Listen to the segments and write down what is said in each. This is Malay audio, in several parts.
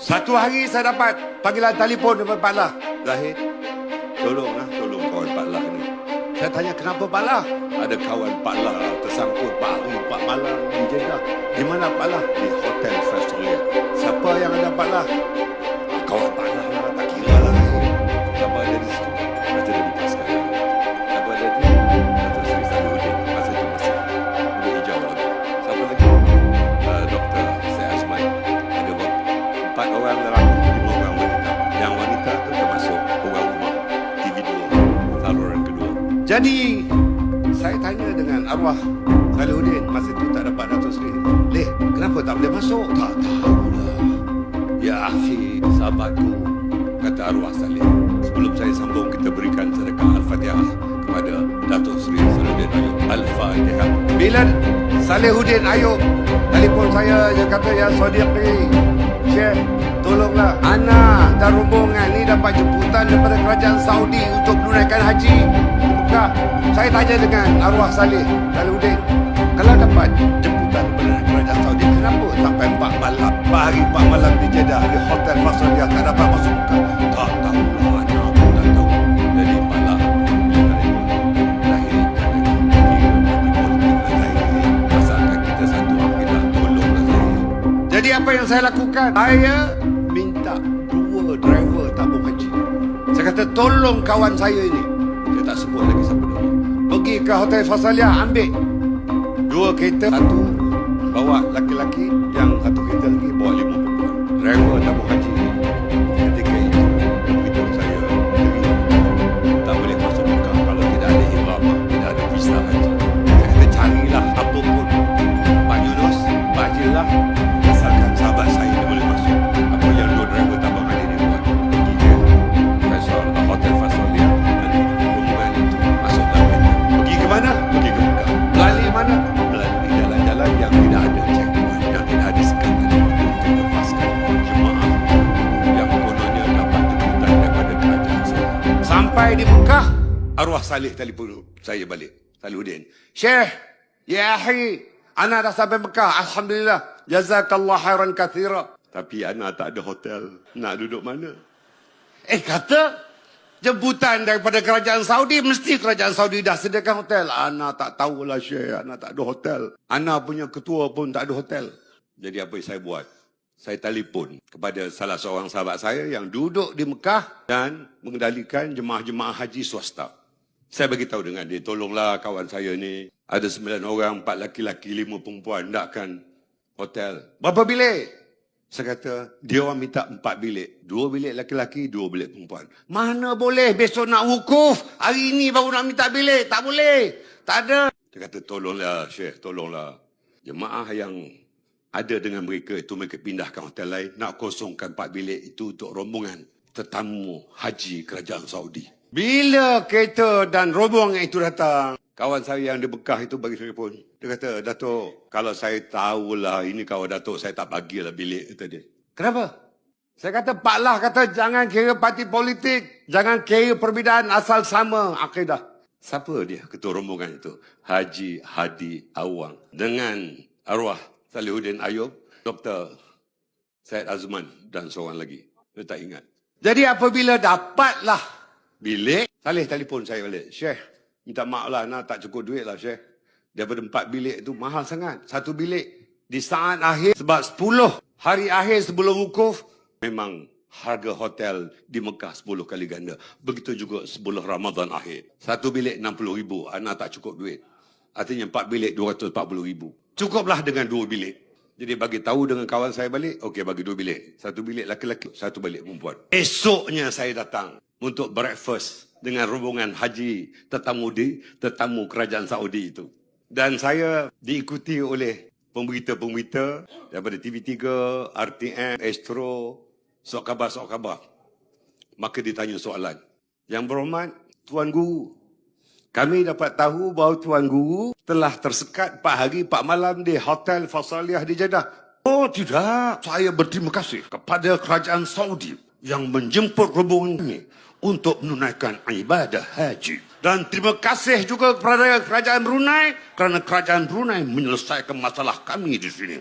Satu hari saya dapat panggilan telefon daripada Pak Lah. Zahid, tolong kawan Pak Lah ni. Saya tanya, kenapa Pak Lah? Ada kawan Pak Lah tersangkut pagi, Pak Malam di Jeddah. Di mana Pak Lah? Di Hotel Fastolia. Siapa yang ada Pak Lah? Kawan Pak Lah lah, tak kira lah. Siapa ada di situ? Masa dia dipaskan. Siapa ada di Dato' Seri Salahuddin. Masa itu masih muda hijau lagi. Siapa lagi? Dr. Syed Azman. Ada 4 orang lelaki, 5 orang wanita. Yang wanita itu termasuk orang rumah TV2, saluran kedua. Jadi saya tanya dengan arwah Salahuddin, masa itu tak dapat Dato' Seri. Leh, kenapa tak boleh masuk? Tak tahulah. Ya akhi, sahabatku, kata arwah Saleh. Sebelum saya sambung, kita berikan sedekah Al-Fatihah kepada Dato' Seri Salahuddin Ayub. Al-Fatihah. Bila Salahuddin Ayub telefon saya, dia kata, ya Sadiqi, Syekh, tolonglah, Ana dan rombongan ni dapat jemputan daripada kerajaan Saudi untuk menunaikan haji. Bukan. Saya tanya dengan arwah Saleh Salahuddin, kalau dapat jemputan daripada kerajaan Saudi, kenapa sampai 4 malam, 4 hari 4 malam di Jeddah, di Hotel Fastolia, tak dapat masuk Mekah? Tak tahu lah, Ana pun tak tahu. Jadi Pak Lah lahirkan lagi, kira parti politik lah Zahid. Asalkan kita satu akidah, tolonglah Zahid. Jadi apa yang saya lakukan? Saya minta 2 driver tabung haji. Saya kata, tolong kawan saya ini, dia tak sebut lagi siapa nama, pergi ke Hotel Fastolia, ambil 2 kereta, satu bawa laki-laki, yang satu kereta lagi bawa 5 perempuan. Driver tabung haji ketika itu dia beritahu saya, tak boleh masuk Mekah kalau tidak ada ihramah, tidak ada visa haji. Saya kata, carilah apa pun, Pak Yunus, Pak Haji lah, asalkan sahabat saya dia boleh masuk. Apa yang 2 driver tabung haji ni buat, pergi ke Hotel Fastolia, dan rombongan itu masuklah kereta. Pergi ke mana? Pergi ke Mekah. Melalui mana? Melalui jalan-jalan yang tidak ada checkpoint, yang tidak ada sekatan untuk lepaskan jemaah yang kononnya dapat jemputan daripada kerajaan Saudi. Sampai di Mekah, arwah Saleh telefon saya balik, Salahuddin. Syekh, ya akhi, ana dah sampai Mekah, alhamdulillah, jazakallah khairan kathira. Tapi ana tak ada hotel, nak duduk mana? Kata jemputan daripada kerajaan Saudi, mesti kerajaan Saudi dah sediakan hotel. Ana tak tahulah Syekh, ana tak ada hotel. Ana punya ketua pun tak ada hotel. Jadi apa yang saya buat? Saya telefon kepada salah seorang sahabat saya yang duduk di Mekah dan mengendalikan jemaah-jemaah haji swasta. Saya beritahu dengan dia, tolonglah kawan saya ni, ada 9 orang, 4 laki-laki, 5 perempuan, nakkan hotel. Berapa bilik? Saya kata, dia orang minta 4 bilik. 2 bilik laki-laki, 2 bilik perempuan. Mana boleh, besok nak wukuf, hari ini baru nak minta bilik. Tak boleh, tak ada. Dia kata, tolonglah Syekh, tolonglah. Jemaah yang ada dengan mereka itu, mereka pindahkan hotel lain, nak kosongkan 4 bilik itu untuk rombongan tetamu haji kerajaan Saudi. Bila kereta dan rombongan itu datang, kawan saya yang di Mekah itu bagi telefon. Dia kata, Datuk, kalau saya tahulah ini kawan Datuk, saya tak bagilah bilik, kata dia. Kenapa? Saya kata, Pak Lah kata, jangan kira parti politik, jangan kira perbezaan, asal sama akidah. Siapa dia, ketua rombongan itu? Haji Hadi Awang. Dengan arwah Salahuddin Ayub, Dr. Syed Azman dan seorang lagi. Saya tak ingat. Jadi apabila dapatlah bilik, Saleh telefon saya balik. Syekh, minta maaf lah, nak tak cukup duit lah Syekh. Daripada 4 bilik itu mahal sangat. 1 bilik di saat akhir, sebab 10 hari akhir sebelum wukuf, memang harga hotel di Mekah 10 kali ganda. Begitu juga sebelum Ramadan akhir. 1 bilik 60,000, anak tak cukup duit. Artinya 4 bilik 240,000. Cukuplah dengan 2 bilik. Jadi bagi tahu dengan kawan saya balik, okey bagi 2 bilik. 1 bilik laki-laki, 1 bilik perempuan. Esoknya saya datang untuk breakfast dengan rombongan haji tetamu kerajaan Saudi itu. Dan saya diikuti oleh pemberita-pemberita daripada TV3, RTM, Astro, Sok Khabar. Maka ditanya soalan. Yang berhormat, Tuan Guru, kami dapat tahu bahawa Tuan Guru telah tersekat 4 hari 4 malam di Hotel Fastolia di Jeddah. Oh tidak, saya berterima kasih kepada kerajaan Saudi yang menjemput rombongan kami untuk menunaikan ibadah haji. Dan terima kasih juga kepada kerajaan Brunei kerana kerajaan Brunei menyelesaikan masalah kami di sini.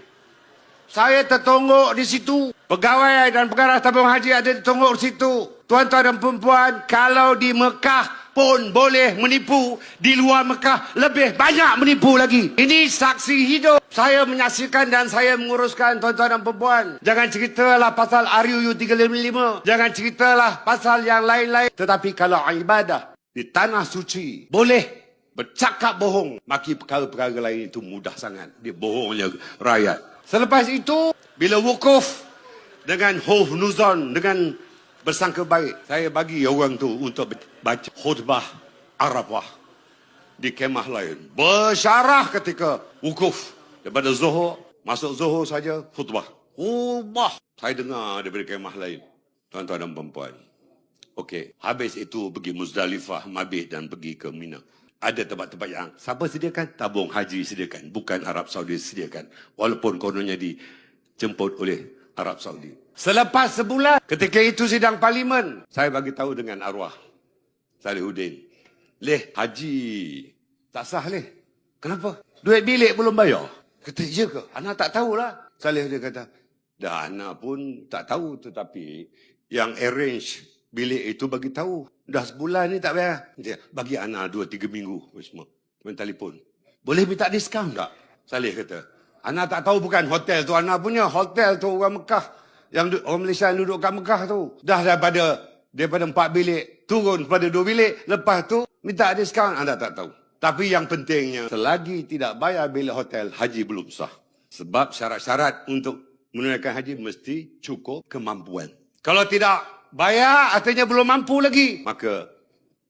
Saya tertonggok di situ. Pegawai dan pengarah tabung haji ada di Tungguk situ. Tuan-tuan dan perempuan, kalau di Mekah pun boleh menipu, di luar Mekah lebih banyak menipu lagi. Ini saksi hidup. Saya menyaksikan dan saya menguruskan, tuan-tuan dan perempuan. Jangan ceritalah pasal RUU 355. Jangan ceritalah pasal yang lain-lain. Tetapi kalau ibadah di tanah suci boleh bercakap bohong, maki perkara-perkara lain itu mudah sangat. Dia bohongnya rakyat. Selepas itu, bila wukuf dengan husnuzon, dengan bersangka baik, saya bagi orang tu untuk baca khutbah Arafah di kemah lain. Bersyarah ketika wukuf. Daripada Zuhur, masuk Zuhur saja, khutbah. Saya dengar daripada kemah lain. Tuan-tuan dan perempuan. Okey, habis itu pergi Muzdalifah, Mabit dan pergi ke Mina. Ada tempat-tempat yang siapa sediakan? Tabung haji sediakan. Bukan Arab Saudi sediakan. Walaupun kononnya dijemput oleh Arab Saudi. Selepas sebulan, ketika itu sidang parlimen, saya bagi tahu dengan arwah Salihuddin. Leh, haji tak sah leh. Kenapa? Duit bilik belum bayar. Kata, ya ke? Ana tak tahulah. Salih dia kata, dah Ana pun tak tahu, tetapi yang arrange bilik itu bagi tahu. Dah sebulan ni tak bayar. Dia bagi Ana 2-3 minggu. Semua. Main telefon. Boleh minta diskaun tak? Salih kata, Ana tak tahu, bukan hotel tu Ana punya. Hotel tu orang Mekah. Yang orang Malaysia yang duduk kat Mekah tu. Dah daripada 4 bilik, turun pada 2 bilik. Lepas tu, minta diskaun. Anda tak tahu. Tapi yang pentingnya, selagi tidak bayar bilik hotel, haji belum sah. Sebab syarat-syarat untuk menunaikan haji mesti cukup kemampuan. Kalau tidak bayar, artinya belum mampu lagi. Maka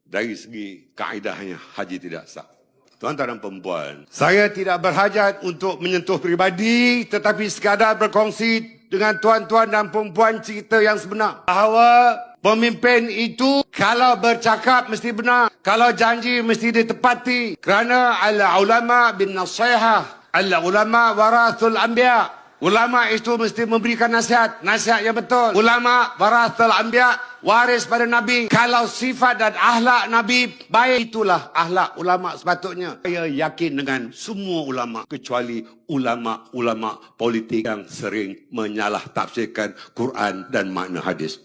dari segi kaedahnya, haji tidak sah. Tuan-tuan dan perempuan, saya tidak berhajat untuk menyentuh peribadi, tetapi sekadar berkongsi dengan tuan-tuan dan perempuan cerita yang sebenar. Bahawa pemimpin itu kalau bercakap mesti benar. Kalau janji mesti ditepati. Kerana al-ulama bin nasihah. Al-ulama warathul anbiya. Ulama itu mesti memberikan nasihat. Nasihat yang betul. Ulama warathul anbiya. Waris pada Nabi. Kalau sifat dan akhlak Nabi baik, itulah akhlak ulama sepatutnya. Saya yakin dengan semua ulama kecuali ulama-ulama politik yang sering menyalah tafsirkan Quran dan makna hadis.